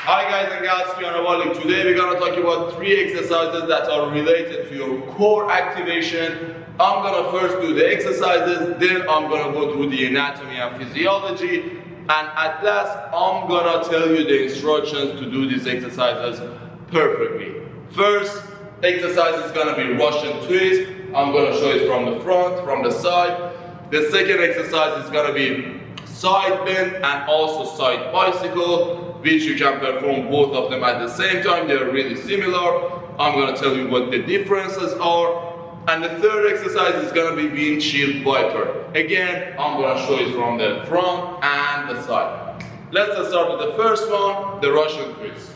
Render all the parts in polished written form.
Hi guys and gals, today we're going to talk about 3 exercises that are related to your core activation. I'm going to first do the exercises, then I'm going to go through the anatomy and physiology, and at last I'm going to tell you the instructions to do these exercises perfectly. First exercise is going to be Russian twist. I'm going to show it from the front, from the side. The second exercise is going to be side bend and also side bicycle, which you can perform both of them at the same time. They're really similar. I'm going to tell you what the differences are. And the third exercise is going to be windshield wiper. Again, I'm going to show it from the front and the side. Let's start with the first one, the Russian twist.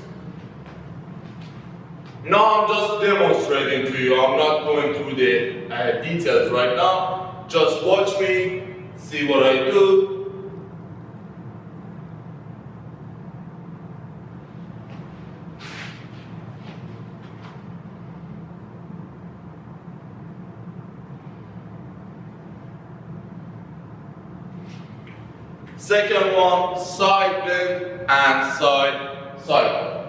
Now I'm just demonstrating to you. I'm not going through the details right now. Just watch me, see what I do. Second one, side bend and side bend.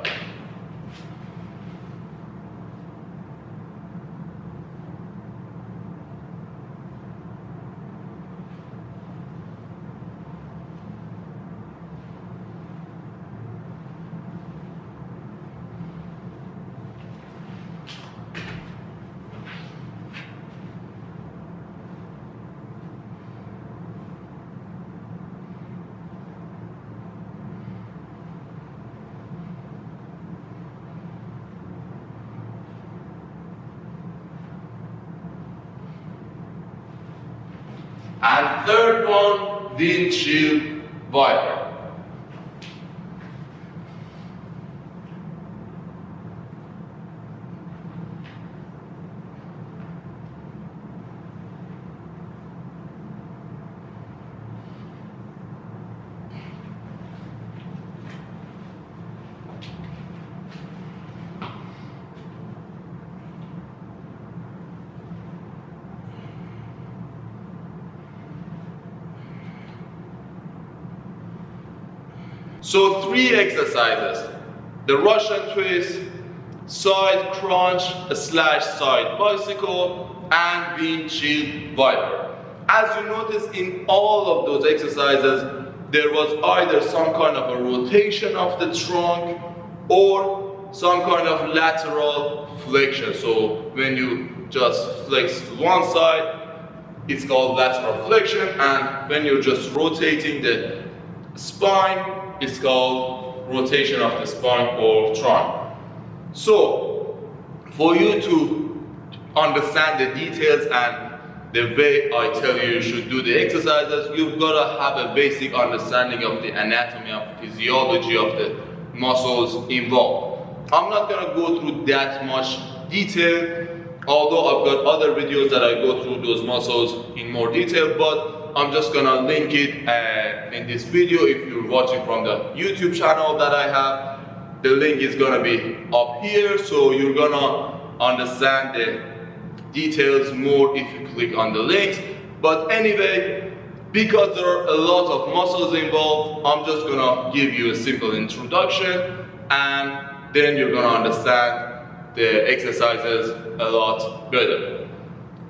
And third one, windshield wiper. So 3 exercises, the Russian twist, side crunch / side bicycle, and windshield wiper. As you notice, in all of those exercises, there was either some kind of a rotation of the trunk or some kind of lateral flexion. So when you just flex to one side, it's called lateral flexion, and when you're just rotating the spine, it's called rotation of the spine or trunk. So, for you to understand the details and the way I tell you should do the exercises, you've got to have a basic understanding of the anatomy and physiology of the muscles involved. I'm not going to go through that much detail, although I've got other videos that I go through those muscles in more detail, but I'm just gonna link it in this video. If you're watching from the YouTube channel that I have, the link is gonna be up here, so you're gonna understand the details more if you click on the links. But anyway, because there are a lot of muscles involved, I'm just gonna give you a simple introduction, and then you're gonna understand the exercises a lot better.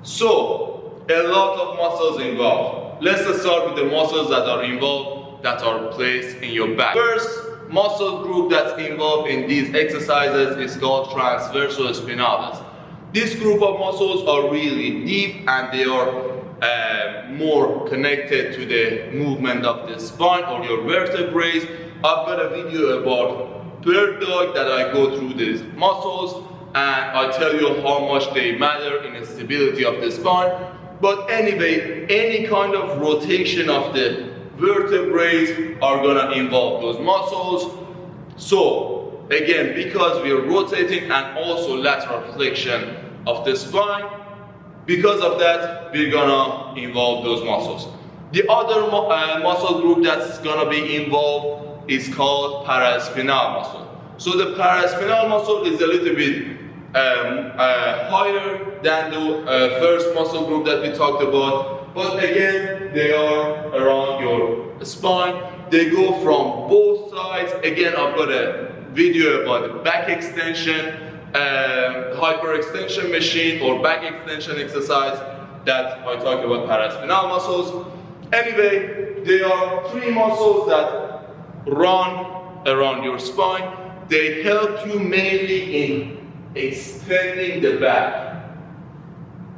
So, a lot of muscles involved. Let's start with the muscles that are involved, that are placed in your back. First muscle group that's involved in these exercises is called Transversal Spinals. This group of muscles are really deep, and they are more connected to the movement of the spine or your vertebrae. I've got a video about bird dog that I go through these muscles, and I tell you how much they matter in the stability of the spine. But anyway, any kind of rotation of the vertebrae are gonna involve those muscles. So again, because we are rotating and also lateral flexion of the spine, because of that, we're gonna involve those muscles. The other muscle group that's gonna be involved is called paraspinal muscle. So the paraspinal muscle is a little bit higher than the first muscle group that we talked about, but again, they are around your spine. They go from both sides. Again, I've got a video about the back extension, hyperextension machine or back extension exercise that I talk about paraspinal muscles. Anyway, there are three muscles that run around your spine. They help you mainly in extending the back.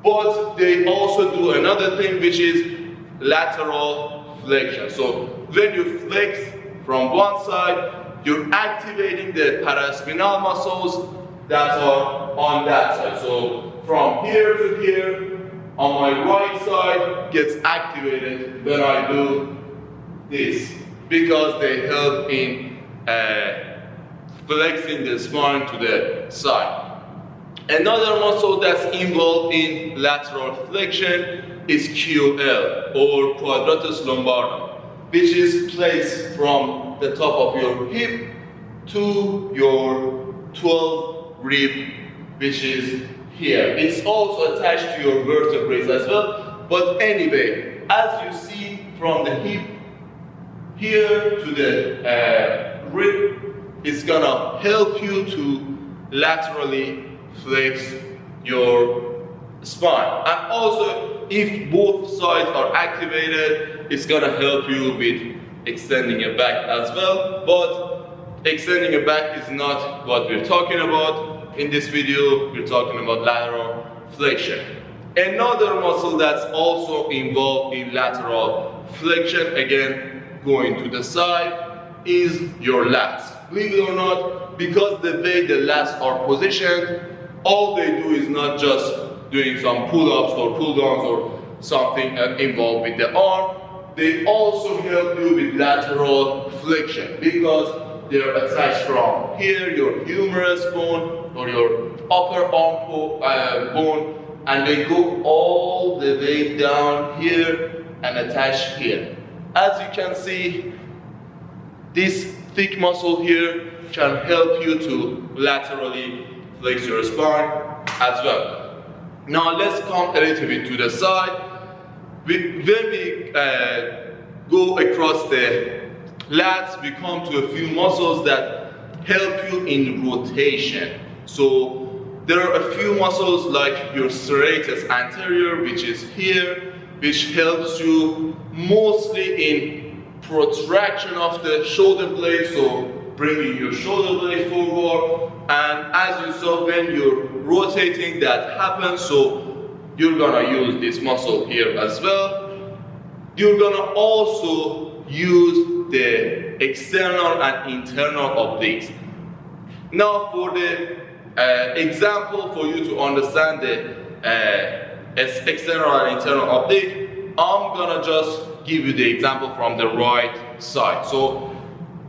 But they also do another thing, which is lateral flexion. So when you flex from one side, you're activating the paraspinal muscles that are on that side. So from here to here, on my right side gets activated when I do this, because they help in flexing the spine to the side. Another muscle that's involved in lateral flexion is QL, or quadratus lumborum, which is placed from the top of your hip to your 12th rib, which is here. It's also attached to your vertebrae as well. But anyway, as you see from the hip here to the rib, it's gonna help you to laterally flex your spine. And also, if both sides are activated, it's gonna help you with extending your back as well. But extending your back is not what we're talking about. In this video, we're talking about lateral flexion. Another muscle that's also involved in lateral flexion, again going to the side, is your lats. Believe it or not, because the way the lats are positioned, all they do is not just doing some pull-ups or pull-downs or something involved with the arm. They also help you with lateral flexion, because they're attached from here, your humerus bone or your upper arm bone, and they go all the way down here and attach here. As you can see, this thick muscle here can help you to laterally flex your spine as well. Now let's come a little bit to the side. When we go across the lats, we come to a few muscles that help you in rotation. So there are a few muscles like your serratus anterior, which is here, which helps you mostly in protraction of the shoulder blade, so bringing your shoulder blade forward. And as you saw, when you're rotating, that happens, so you're gonna use this muscle here as well. You're gonna also use the external and internal obliques. Now for the example, for you to understand the external and internal oblique, I'm gonna just give you the example from the right side. So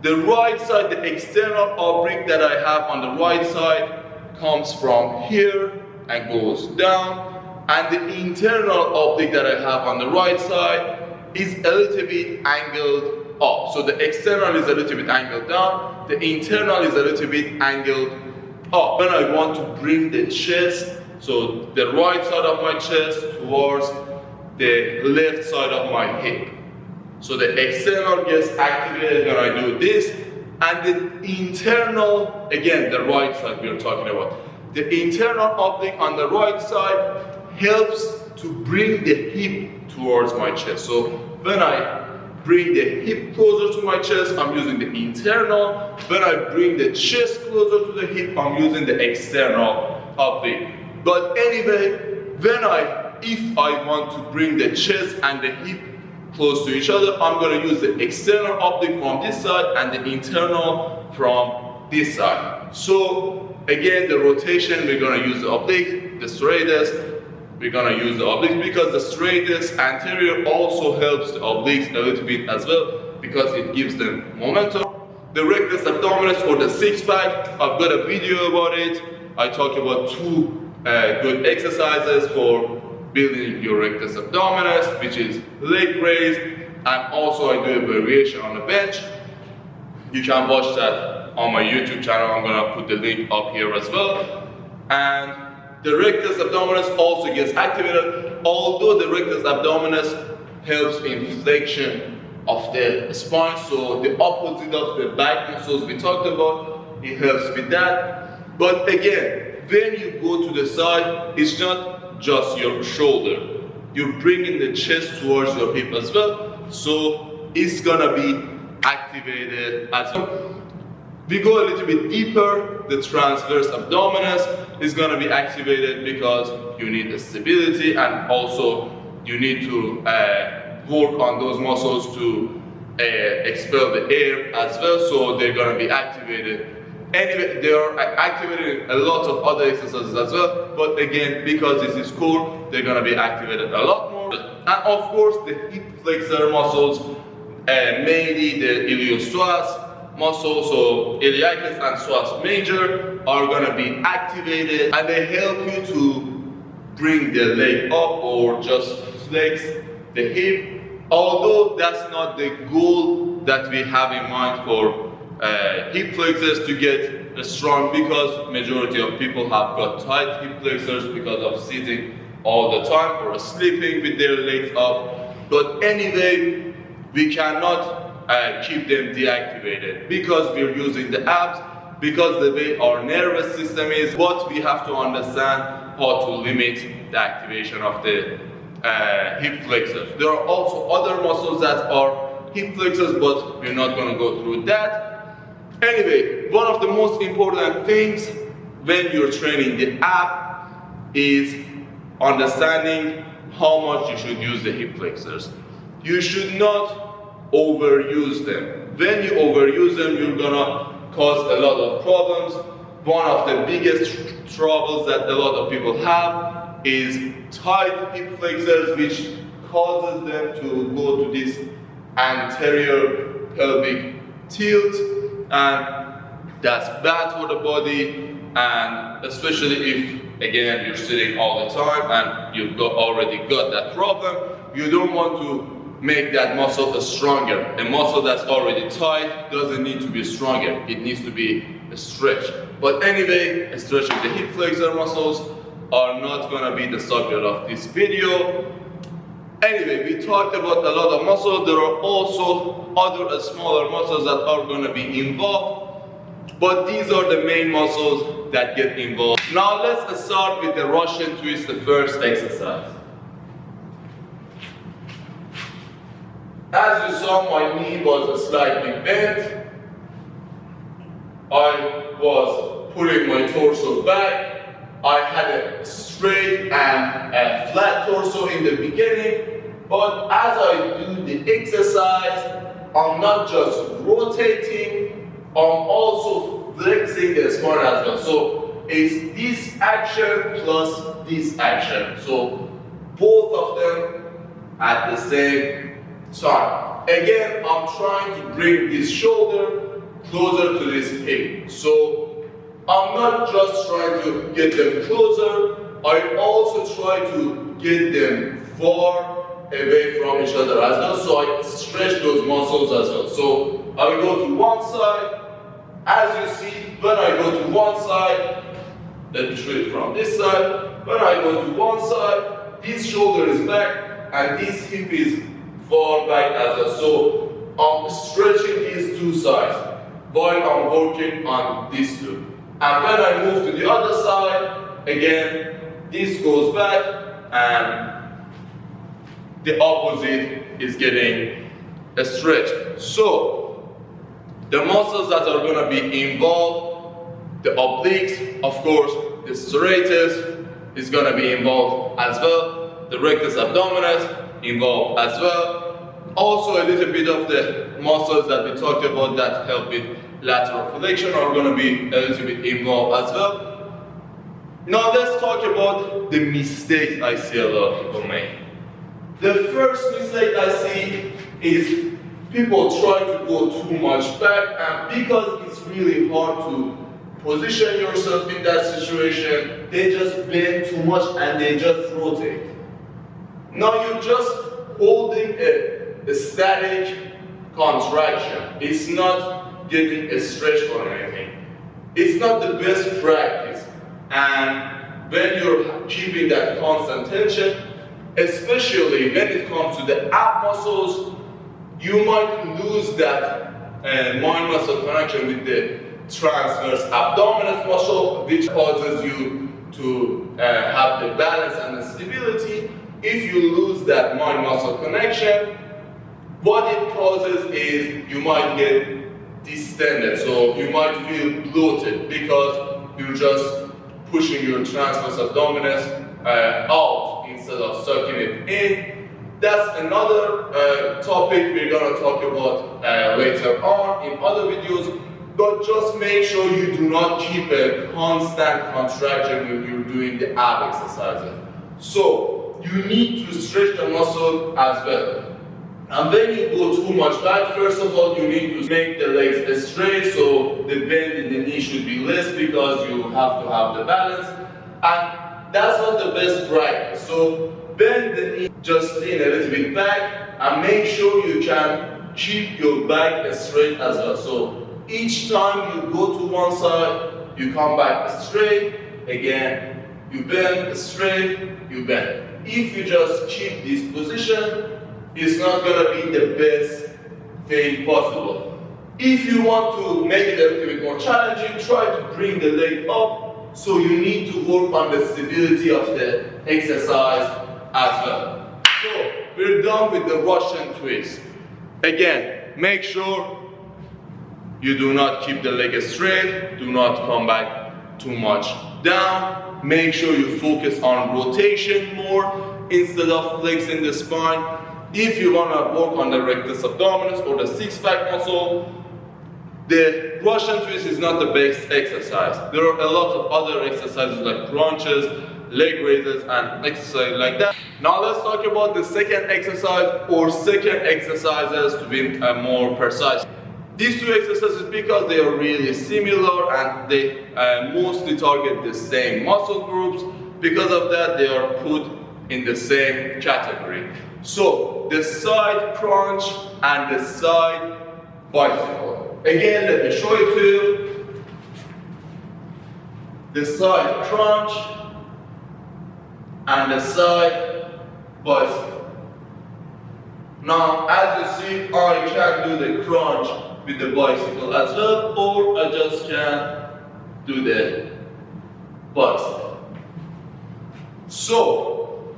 the right side, the external oblique that I have on the right side comes from here and goes down, and the internal oblique that I have on the right side is a little bit angled up. So the external is a little bit angled down, the internal is a little bit angled up. When I want to bring the chest, so the right side of my chest towards the left side of my hip. So the external gets activated when I do this, and the internal, again the right side we are talking about. The internal oblique on the right side helps to bring the hip towards my chest. So when I bring the hip closer to my chest, I'm using the internal. When I bring the chest closer to the hip, I'm using the external oblique. But anyway, if I want to bring the chest and the hip close to each other, I'm going to use the external oblique from this side and the internal from this side. So again, the rotation, we're going to use the oblique, the serratus, we're going to use the obliques, because the serratus anterior also helps the obliques a little bit as well, because it gives them momentum. The rectus abdominis, or the six-pack, I've got a video about it. I talk about two good exercises for building your rectus abdominis, which is leg raise, and also I do a variation on the bench. You can watch that on my YouTube channel. I'm gonna put the link up here as well. And the rectus abdominis also gets activated, although the rectus abdominis helps in flexion of the spine, so the opposite of the back muscles we talked about. it helps with that. But again, when you go to the side, it's not just your shoulder. You're bringing the chest towards your hip as well, so it's gonna be activated as well. We go a little bit deeper, the transverse abdominis is gonna be activated because you need the stability, and also you need to work on those muscles to expel the air as well, so they're gonna be activated. Anyway, they are activated in a lot of other exercises as well, but again, because this is core, they're gonna be activated a lot more. And of course, the hip flexor muscles, mainly the iliopsoas muscles, so iliacus and psoas major, are gonna be activated, and they help you to bring the leg up or just flex the hip. Although that's not the goal that we have in mind for hip flexors to get strong, because majority of people have got tight hip flexors because of sitting all the time or sleeping with their legs up. But anyway, we cannot keep them deactivated because we're using the abs, because the way our nervous system is. But we have to understand how to limit the activation of the hip flexors. There are also other muscles that are hip flexors, but we're not going to go through that. Anyway, one of the most important things when you're training the ab is understanding how much you should use the hip flexors. You should not overuse them. When you overuse them, you're gonna cause a lot of problems. One of the biggest troubles that a lot of people have is tight hip flexors, which causes them to go to this anterior pelvic tilt, and that's bad for the body. And especially if, again, you're sitting all the time and you've already got that problem, you don't want to make that muscle stronger. A muscle that's already tight doesn't need to be stronger, it needs to be stretched. But anyway, stretching the hip flexor muscles are not gonna be the subject of this video. Anyway, we talked about a lot of muscles. There are also other smaller muscles that are gonna be involved, but these are the main muscles that get involved. Now let's start with the Russian twist, the first exercise. As you saw, my knee was slightly bent. I was putting my torso back. I had a straight and a flat torso in the beginning, but as I do the exercise, I'm not just rotating, I'm also flexing the spine as well. So it's this action plus this action. So both of them at the same time. Again, I'm trying to bring this shoulder closer to this hip. So I'm not just trying to get them closer, I also try to get them far away from each other as well, so I stretch those muscles as well. So I will go to one side. As you see, when I go to one side, let me show it from this side. When I go to one side, this shoulder is back and this hip is far back as well. So I'm stretching these two sides while I'm working on these two. And when I move to the other side, again, this goes back and the opposite is getting stretched. So the muscles that are going to be involved, the obliques, of course, the serratus is going to be involved as well, the rectus abdominis involved as well. Also a little bit of the muscles that we talked about that help with lateral flexion are going to be a little bit involved as well. Now let's talk about the mistakes I see a lot of people make. The first mistake I see is people try to go too much back, and because it's really hard to position yourself in that situation, they just bend too much and they just rotate. Now you're just holding a static contraction. It's not getting a stretch or anything. It's not the best practice. And when you're keeping that constant tension, especially when it comes to the ab muscles, you might lose that mind muscle connection with the transverse abdominis muscle, which causes you to have the balance and the stability. If you lose that mind muscle connection, what it causes is you might get distended, so you might feel bloated because you're just pushing your transverse abdominis out instead of sucking it in. That's another topic we're going to talk about later on in other videos, but just make sure you do not keep a constant contraction when you're doing the ab exercises. So you need to stretch the muscle as well. And when you go too much back, first of all, you need to make the legs straight, so the bend in the knee should be less because you have to have the balance. And that's not the best practice. So bend the knee, just lean a little bit back, and make sure you can keep your back straight as well. So each time you go to one side, you come back straight, again, you bend straight, you bend. If you just keep this position, it's not going to be the best thing possible. If you want to make it a little bit more challenging, try to bring the leg up, so you need to work on the stability of the exercise as well. So we're done with the Russian twist. Again, make sure you do not keep the leg straight, do not come back too much down. Make sure you focus on rotation more instead of flexing the spine. If you want to work on the rectus abdominis or the six-pack muscle, the Russian twist is not the best exercise. There are a lot of other exercises like crunches, leg raises, and exercises like that. Now let's talk about the second exercise, or second exercises to be more precise. These two exercises, because they are really similar and they mostly target the same muscle groups, because of that they are put in the same category. So the side crunch and the side bicycle. Again, let me show it to you. The side crunch and the side bicycle. Now, as you see, I can do the crunch with the bicycle as well, or I just can do the bicycle. So,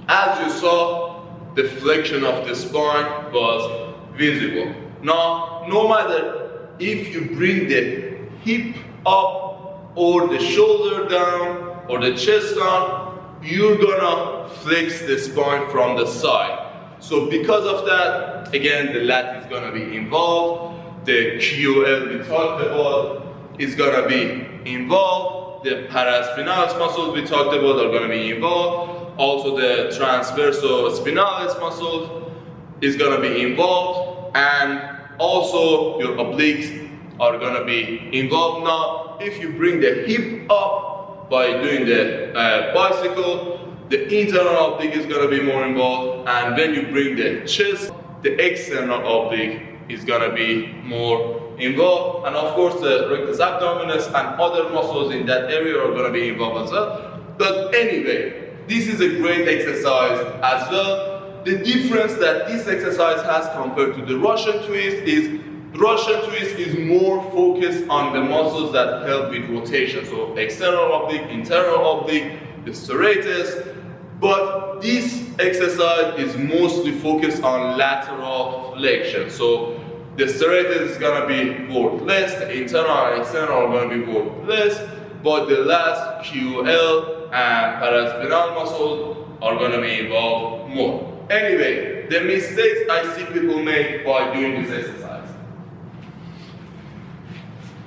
as you saw, the flexion of the spine was visible. Now, no matter if you bring the hip up or the shoulder down or the chest down, you're gonna flex the spine from the side. So because of that, again, the lat is gonna be involved, the QL we talked about is gonna be involved, the paraspinalis muscles we talked about are gonna be involved, also the transversal spinalis muscle is gonna be involved, and also your obliques are gonna be involved. Now, if you bring the hip up by doing the bicycle, the internal oblique is going to be more involved, and when you bring the chest, the external oblique is going to be more involved, and of course the rectus abdominis and other muscles in that area are going to be involved as well. But anyway, this is a great exercise as well. The difference that this exercise has compared to the Russian twist is more focused on the muscles that help with rotation, so external oblique, internal oblique, the serratus. But this exercise is mostly focused on lateral flexion. So the serratus is going to be worked less, the internal and external are going to be worked less, but the last QL and paraspinal muscles are going to be involved more. Anyway, the mistakes I see people make by doing this exercise.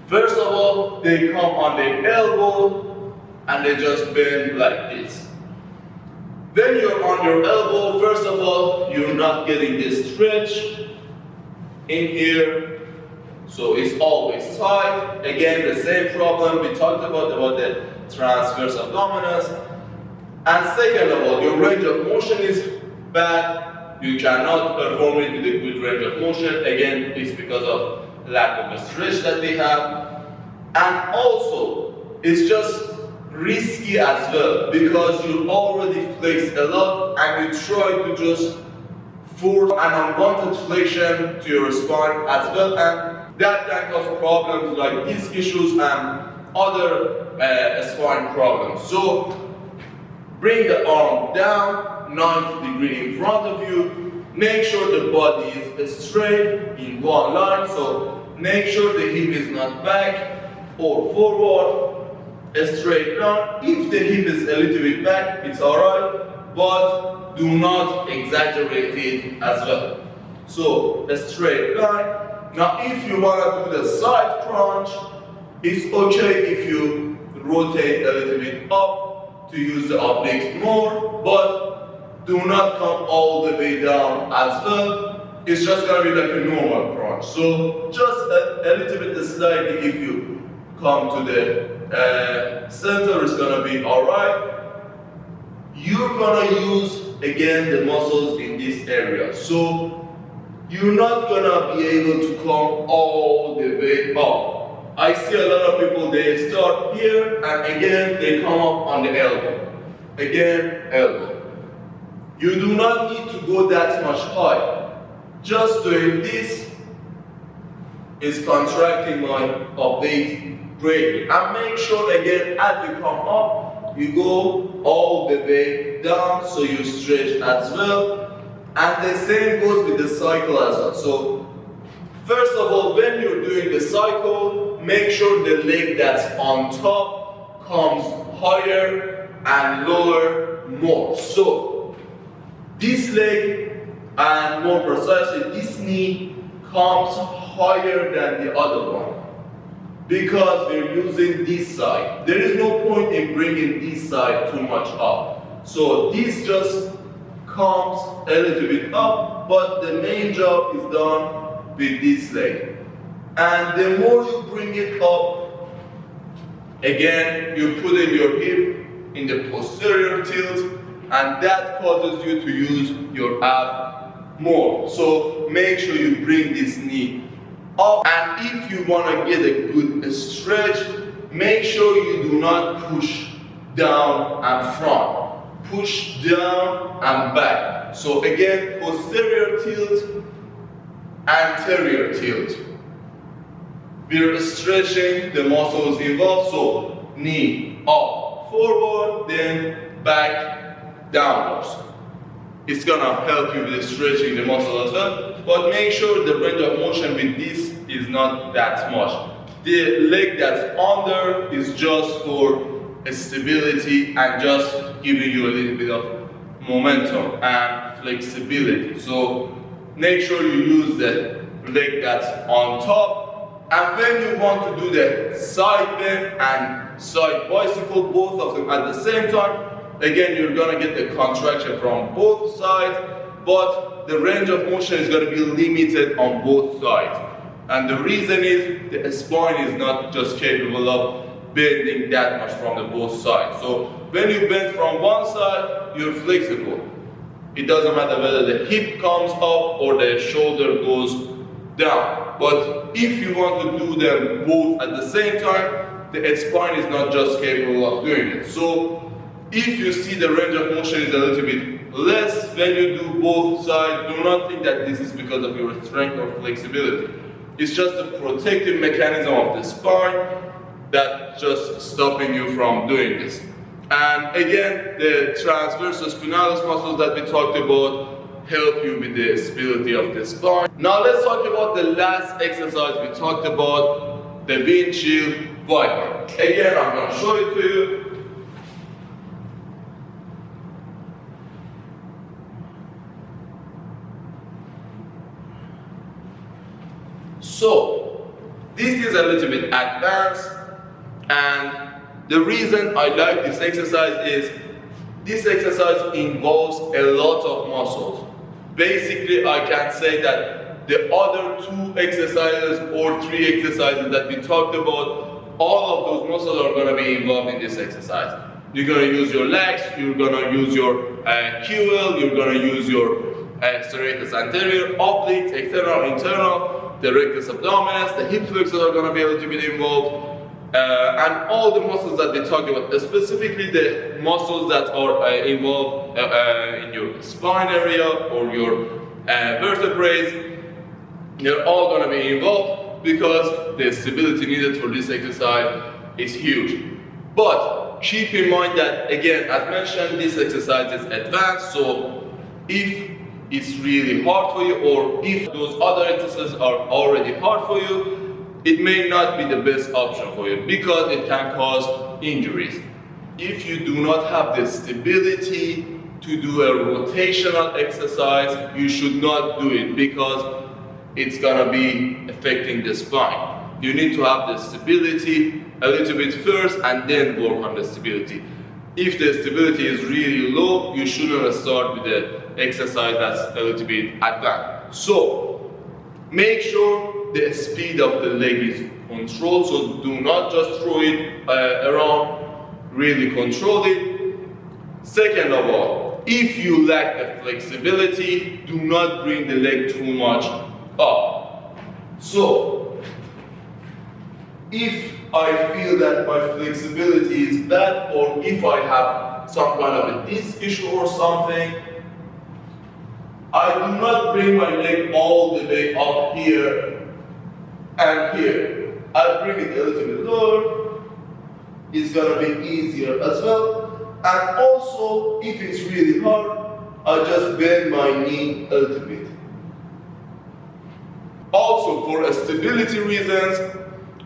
First of all, they come on the elbow and they just bend like this. When you're on your elbow, first of all, you're not getting this stretch in here, so it's always tight. Again, the same problem we talked about the transversal abdominus. And second of all, your range of motion is bad. You cannot perform it with a good range of motion. Again, it's because of lack of a stretch that they have. And also, it's just risky as well, because you already flexed a lot and you try to just force an unwanted flexion to your spine as well, and That can cause problems like disc issues and other spine problems. So bring the arm down 90 degrees in front of you. Make sure the body is straight in one line. So make sure the hip is not back or forward. A straight line. If the hip is a little bit back, it's alright, but do not exaggerate it as well. So a straight line. Now if you want to do the side crunch, it's okay if you rotate a little bit up to use the obliques more, but do not come all the way down as well. It's just going to be like a normal crunch. So just a little bit slightly if you come to the center, it's going to be alright. You're going to use again the muscles in this area. So you're not going to be able to come all the way up. I see a lot of people, they start here and again they come up on the elbow. Again, elbow. You do not need to go that much high. Just doing this is contracting my oblique greatly. And make sure again as you come up, you go all the way down so you stretch as well. And the same goes with the cycle as well. So first of all, when you're doing the cycle, make sure the leg that's on top comes higher and lower more. So this leg, and more precisely this knee, comes higher than the other one because we're using this side. There is no point in bringing this side too much up. So this just comes a little bit up, but the main job is done with this leg. And the more you bring it up, again, you're putting your hip in the posterior tilt, and that causes you to use your ab more. So make sure you bring this knee up. And if you want to get a good stretch, make sure you do not push down and front. Push down and back. So again, posterior tilt, anterior tilt. We're stretching the muscles involved, so knee up, forward, then back, downwards. It's gonna help you with stretching the muscle as well, but make sure the range of motion with this is not that much. The leg that's under is just for stability and just giving you a little bit of momentum and flexibility. So make sure you use the leg that's on top. And when you want to do the side bend and side bicycle, both of them at the same time, again you're gonna get the contraction from both sides, but the range of motion is gonna be limited on both sides. And the reason is the spine is not just capable of bending that much from the both sides. So when you bend from one side, you're flexible. It doesn't matter whether the hip comes up or the shoulder goes down. But if you want to do them both at the same time, the spine is not just capable of doing it. So if you see the range of motion is a little bit less when you do both sides, do not think that this is because of your strength or flexibility. It's just a protective mechanism of the spine that's just stopping you from doing this. And again, the transversal spinalis muscles that we talked about help you with the stability of the spine. Now let's talk about the last exercise we talked about, the windshield viper. Again, I'm going to show it to you. So, this is a little bit advanced, and the reason I like this exercise is this exercise involves a lot of muscles. Basically, I can say that the other two exercises or three exercises that we talked about, all of those muscles are going to be involved in this exercise. You're going to use your legs, you're going to use your QL, you're going to use your serratus anterior, obliques, external, internal, the rectus abdominis, the hip flexors are going to be able to get involved. And all the muscles that we talked about, specifically the muscles that are involved in your spine area or your vertebrae, they're all going to be involved. because the stability needed for this exercise is huge. But keep in mind that, again, as mentioned, this exercise is advanced, so if it's really hard for you, or if those other exercises are already hard for you, it may not be the best option for you because it can cause injuries. If you do not have the stability to do a rotational exercise, you should not do it because it's gonna be affecting the spine. You need to have the stability a little bit first and then work on the stability. If the stability is really low, you shouldn't start with the exercise that's a little bit advanced. So make sure the speed of the leg is controlled, so do not just throw it around, really control it. Second of all, if you lack the flexibility, do not bring the leg too much up. So if I feel that my flexibility is bad, or if I have some kind of a disc issue or something, I do not bring my leg all the way up here and here. I bring it a little bit lower. It's gonna be easier as well. And also, if it's really hard, I just bend my knee a little bit. Also, for stability reasons,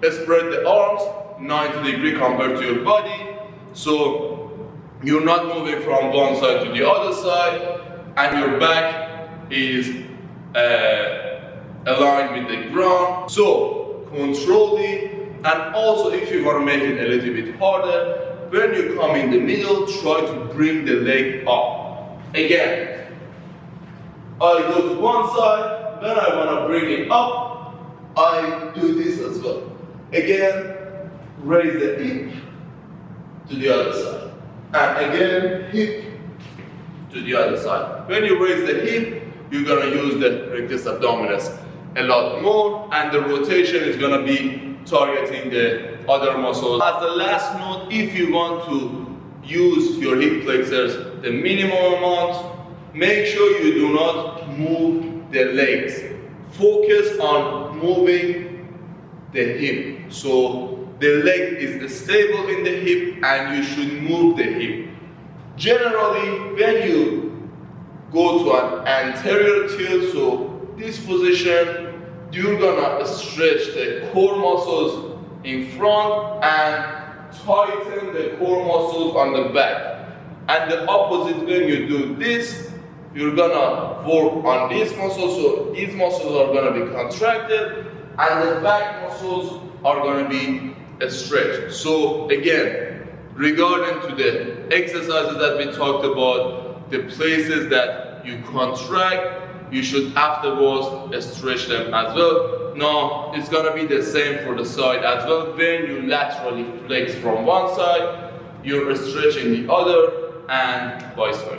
spread the arms 90 degrees compared to your body, so you're not moving from one side to the other side, and your back is aligned with the ground. So control it, and also if you want to make it a little bit harder, when you come in the middle, try to bring the leg up. Again, I go to one side, when I want to bring it up, I do this as well. Again, raise the hip to the other side. And again, hip to the other side. When you raise the hip, you're going to use the rectus abdominis a lot more, and the rotation is going to be targeting the other muscles. As the last note, if you want to use your hip flexors the minimum amount, make sure you do not move the legs. Focus on moving the hip. So the leg is stable in the hip and you should move the hip. Generally, when you go to an anterior tilt, so this position, you're gonna stretch the core muscles in front and tighten the core muscles on the back. And the opposite, when you do this, you're gonna work on these muscles, so these muscles are gonna be contracted and the back muscles are gonna be stretched. So again, regarding to the exercises that we talked about, the places that you contract, you should afterwards stretch them as well. Now, it's gonna be the same for the side as well. When you laterally flex from one side, you're stretching the other, and vice versa.